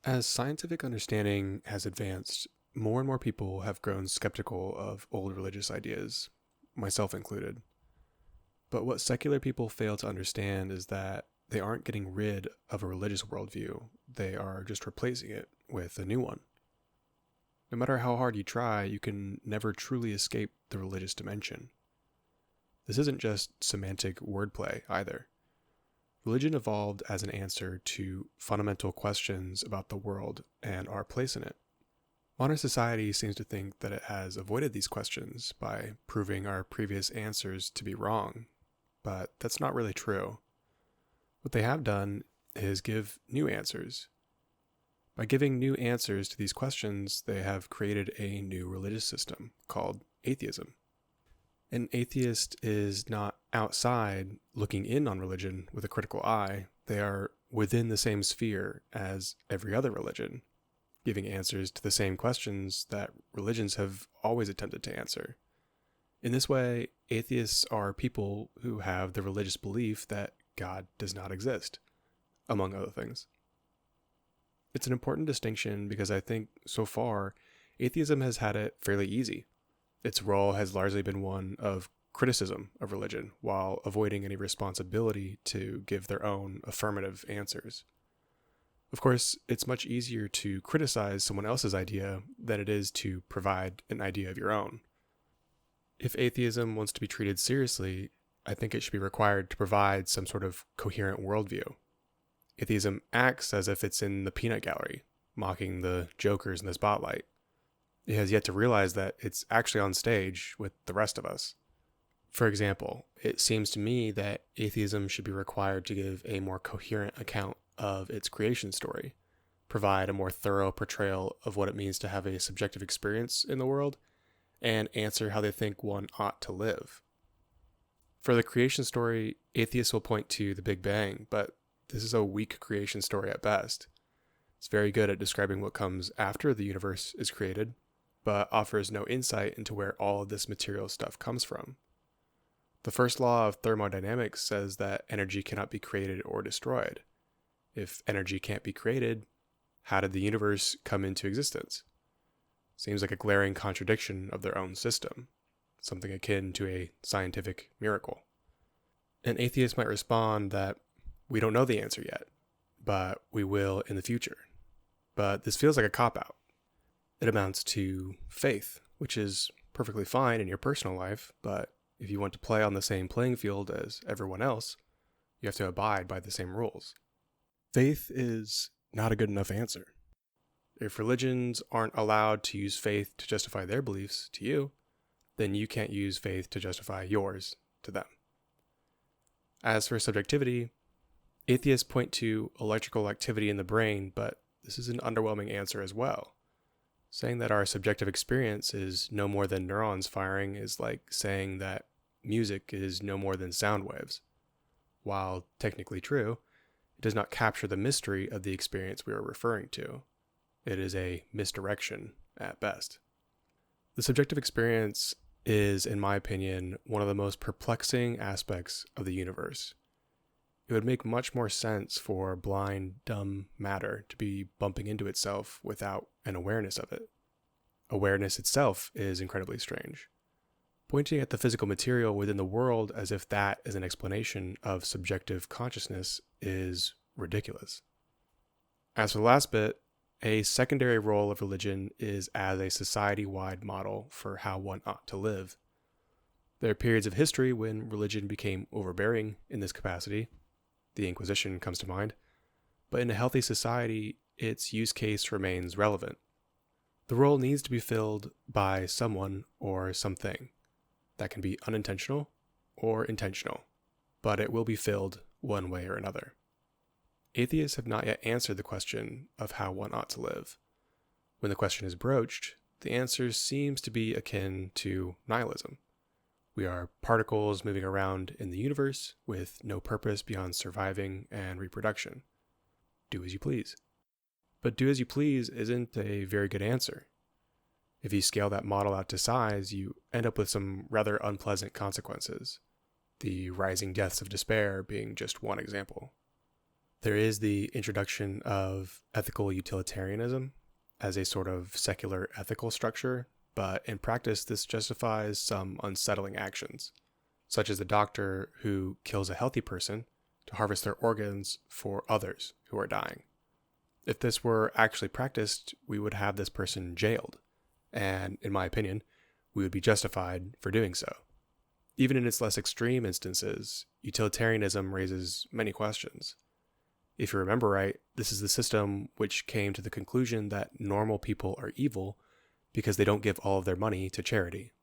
As scientific understanding has advanced, more and more people have grown skeptical of old religious ideas, myself included. But what secular people fail to understand is that they aren't getting rid of a religious worldview, they are just replacing it with a new one. No matter how hard you try, you can never truly escape the religious dimension. This isn't just semantic wordplay either. Religion evolved as an answer to fundamental questions about the world and our place in it. Modern society seems to think that it has avoided these questions by proving our previous answers to be wrong, but that's not really true. What they have done is give new answers. By giving new answers to these questions, they have created a new religious system called atheism. An atheist is not outside looking in on religion with a critical eye. They are within the same sphere as every other religion, giving answers to the same questions that religions have always attempted to answer. In this way, atheists are people who have the religious belief that God does not exist, among other things. It's an important distinction because I think so far, atheism has had it fairly easy. Its role has largely been one of criticism of religion, while avoiding any responsibility to give their own affirmative answers. Of course, it's much easier to criticize someone else's idea than it is to provide an idea of your own. If atheism wants to be treated seriously, I think it should be required to provide some sort of coherent worldview. Atheism acts as if it's in the peanut gallery, mocking the jokers in the spotlight. It has yet to realize that it's actually on stage with the rest of us. For example, it seems to me that atheism should be required to give a more coherent account of its creation story, provide a more thorough portrayal of what it means to have a subjective experience in the world, and answer how they think one ought to live. For the creation story, atheists will point to the Big Bang, but this is a weak creation story at best. It's very good at describing what comes after the universe is created, but offers no insight into where all of this material stuff comes from. The first law of thermodynamics says that energy cannot be created or destroyed. If energy can't be created, how did the universe come into existence? Seems like a glaring contradiction of their own system, something akin to a scientific miracle. An atheist might respond that we don't know the answer yet, but we will in the future. But this feels like a cop-out. It amounts to faith, which is perfectly fine in your personal life, but if you want to play on the same playing field as everyone else, you have to abide by the same rules. Faith is not a good enough answer. If religions aren't allowed to use faith to justify their beliefs to you, then you can't use faith to justify yours to them. As for subjectivity, atheists point to electrical activity in the brain, but this is an underwhelming answer as well. Saying that our subjective experience is no more than neurons firing is like saying that music is no more than sound waves. While technically true, it does not capture the mystery of the experience we are referring to. It is a misdirection at best. The subjective experience is, in my opinion, one of the most perplexing aspects of the universe. It would make much more sense for blind, dumb matter to be bumping into itself without an awareness of it. Awareness itself is incredibly strange. Pointing at the physical material within the world as if that is an explanation of subjective consciousness is ridiculous. As for the last bit, a secondary role of religion is as a society-wide model for how one ought to live. There are periods of history when religion became overbearing in this capacity. The Inquisition comes to mind. But in a healthy society, its use case remains relevant. The role needs to be filled by someone or something. That can be unintentional or intentional, but it will be filled one way or another. Atheists have not yet answered the question of how one ought to live. When the question is broached, the answer seems to be akin to nihilism. We are particles moving around in the universe with no purpose beyond surviving and reproduction. Do as you please. But do as you please isn't a very good answer. If you scale that model out to size, you end up with some rather unpleasant consequences. The rising deaths of despair being just one example. There is the introduction of ethical utilitarianism as a sort of secular ethical structure, but in practice, this justifies some unsettling actions, such as the doctor who kills a healthy person to harvest their organs for others who are dying. If this were actually practiced, we would have this person jailed, and in my opinion, we would be justified for doing so. Even in its less extreme instances, utilitarianism raises many questions. If you remember right, this is the system which came to the conclusion that normal people are evil because they don't give all of their money to charity.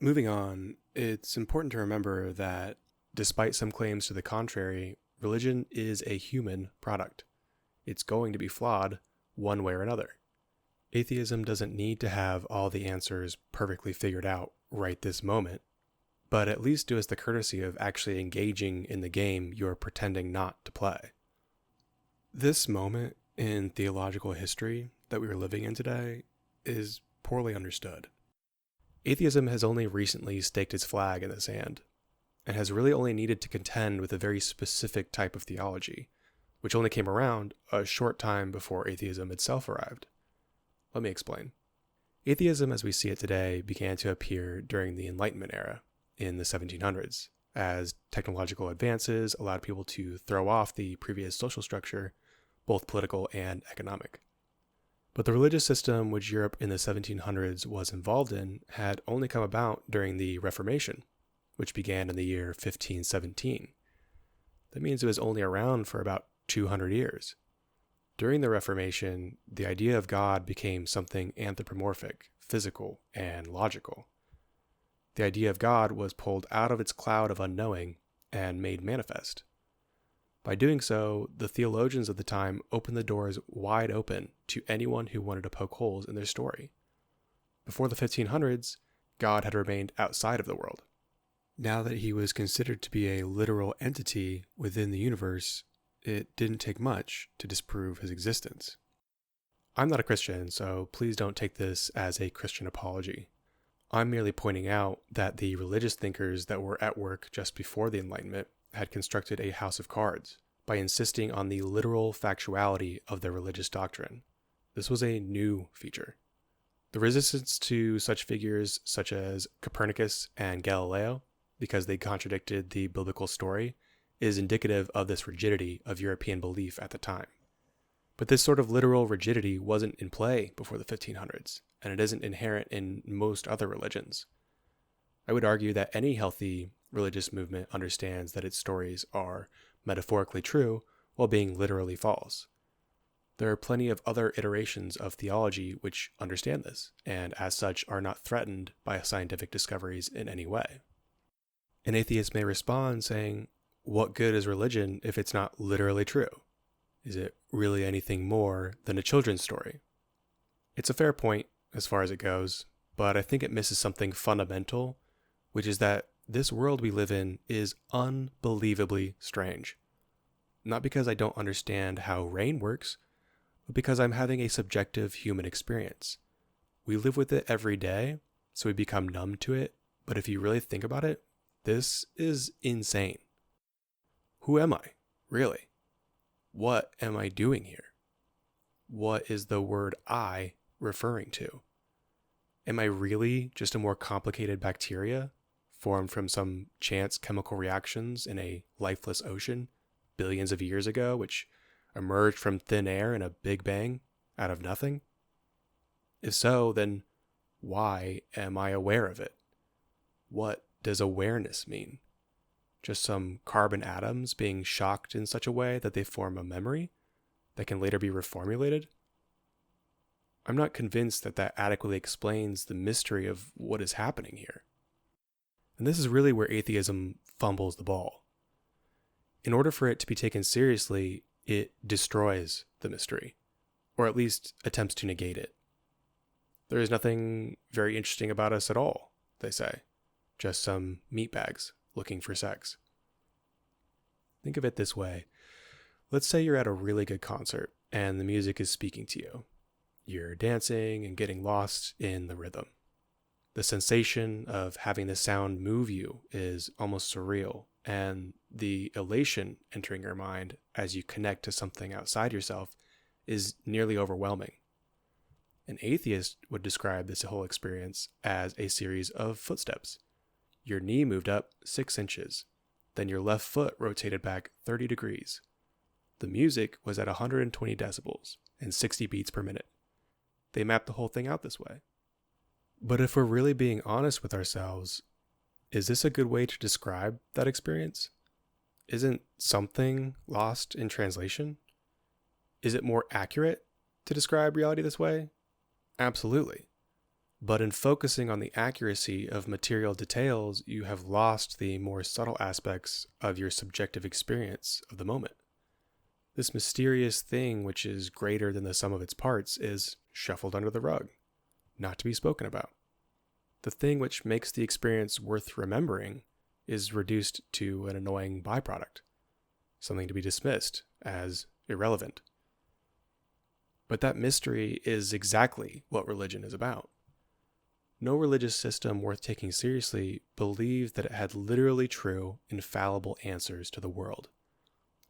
Moving on, it's important to remember that despite some claims to the contrary, religion is a human product. It's going to be flawed one way or another. Atheism doesn't need to have all the answers perfectly figured out right this moment, but at least do us the courtesy of actually engaging in the game you're pretending not to play. This moment in theological history that we are living in today is poorly understood. Atheism has only recently staked its flag in the sand, and has really only needed to contend with a very specific type of theology, which only came around a short time before atheism itself arrived. Let me explain. Atheism as we see it today began to appear during the Enlightenment era, in the 1700s, as technological advances allowed people to throw off the previous social structure, both political and economic. But the religious system which Europe in the 1700s was involved in had only come about during the Reformation, which began in the year 1517. That means it was only around for about 200 years. During the Reformation, the idea of God became something anthropomorphic, physical, and logical. The idea of God was pulled out of its cloud of unknowing and made manifest. By doing so, the theologians of the time opened the doors wide open to anyone who wanted to poke holes in their story. Before the 1500s, God had remained outside of the world. Now that he was considered to be a literal entity within the universe, it didn't take much to disprove his existence. I'm not a Christian, so please don't take this as a Christian apology. I'm merely pointing out that the religious thinkers that were at work just before the Enlightenment had constructed a house of cards by insisting on the literal factuality of their religious doctrine. This was a new feature. The resistance to such figures such as Copernicus and Galileo, because they contradicted the biblical story, is indicative of this rigidity of European belief at the time. But this sort of literal rigidity wasn't in play before the 1500s, and it isn't inherent in most other religions. I would argue that any healthy religious movement understands that its stories are metaphorically true while being literally false. There are plenty of other iterations of theology which understand this, and as such are not threatened by scientific discoveries in any way. An atheist may respond saying, what good is religion if it's not literally true? Is it really anything more than a children's story? It's a fair point as far as it goes, but I think it misses something fundamental, which is that this world we live in is unbelievably strange. Not because I don't understand how rain works, but because I'm having a subjective human experience. We live with it every day, so we become numb to it, but if you really think about it, this is insane. Who am I, really? What am I doing here? What is the word I referring to? Am I really just a more complicated bacteria formed from some chance chemical reactions in a lifeless ocean billions of years ago, which emerged from thin air in a big bang out of nothing? If so, then why am I aware of it? What does awareness mean? Just some carbon atoms being shocked in such a way that they form a memory that can later be reformulated? I'm not convinced that that adequately explains the mystery of what is happening here. And this is really where atheism fumbles the ball. In order for it to be taken seriously, it destroys the mystery, or at least attempts to negate it. There is nothing very interesting about us at all, they say. Just some meatbags looking for sex. Think of it this way. Let's say you're at a really good concert and the music is speaking to you. You're dancing and getting lost in the rhythm. The sensation of having the sound move you is almost surreal, and the elation entering your mind as you connect to something outside yourself is nearly overwhelming. An atheist would describe this whole experience as a series of footsteps. Your knee moved up 6 inches, then your left foot rotated back 30 degrees. The music was at 120 decibels and 60 beats per minute. They mapped the whole thing out this way. But if we're really being honest with ourselves, is this a good way to describe that experience? Isn't something lost in translation? Is it more accurate to describe reality this way? Absolutely. But in focusing on the accuracy of material details, you have lost the more subtle aspects of your subjective experience of the moment. This mysterious thing, which is greater than the sum of its parts, is shuffled under the rug, not to be spoken about. The thing which makes the experience worth remembering is reduced to an annoying byproduct, something to be dismissed as irrelevant. But that mystery is exactly what religion is about. No religious system worth taking seriously believed that it had literally true, infallible answers to the world.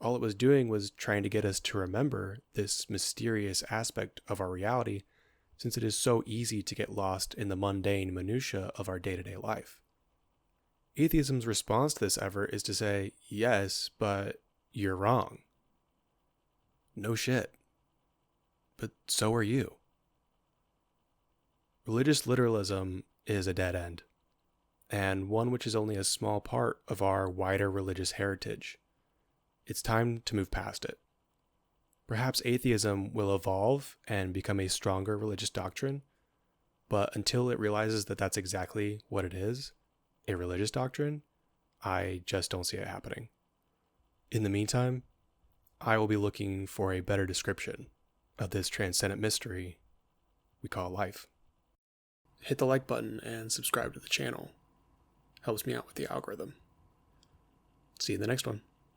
All it was doing was trying to get us to remember this mysterious aspect of our reality, since it is so easy to get lost in the mundane minutiae of our day-to-day life. Atheism's response to this effort is to say, yes, but you're wrong. No shit. But so are you. Religious literalism is a dead end, and one which is only a small part of our wider religious heritage. It's time to move past it. Perhaps atheism will evolve and become a stronger religious doctrine, but until it realizes that that's exactly what it is, a religious doctrine, I just don't see it happening. In the meantime, I will be looking for a better description of this transcendent mystery we call life. Hit the like button and subscribe to the channel. Helps me out with the algorithm. See you in the next one.